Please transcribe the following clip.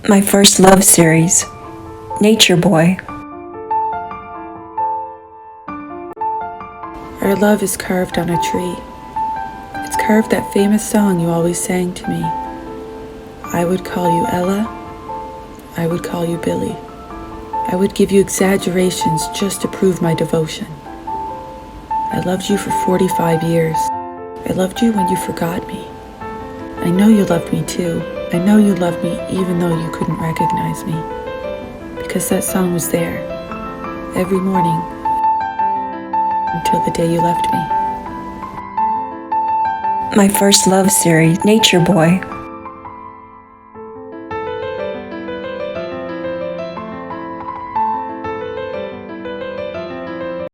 My first love series, Nature Boy. Our love is carved on a tree. It's carved that famous song you always sang to me. I would call you Ella. I would call you Billy. I would give you exaggerations just to prove my devotion. I loved you for 45 years. I loved you when you forgot me. I know you loved me too. I know you loved me even though you couldn't recognize me. Because that song was there, every morning, until the day you left me. My first love series, Nature Boy.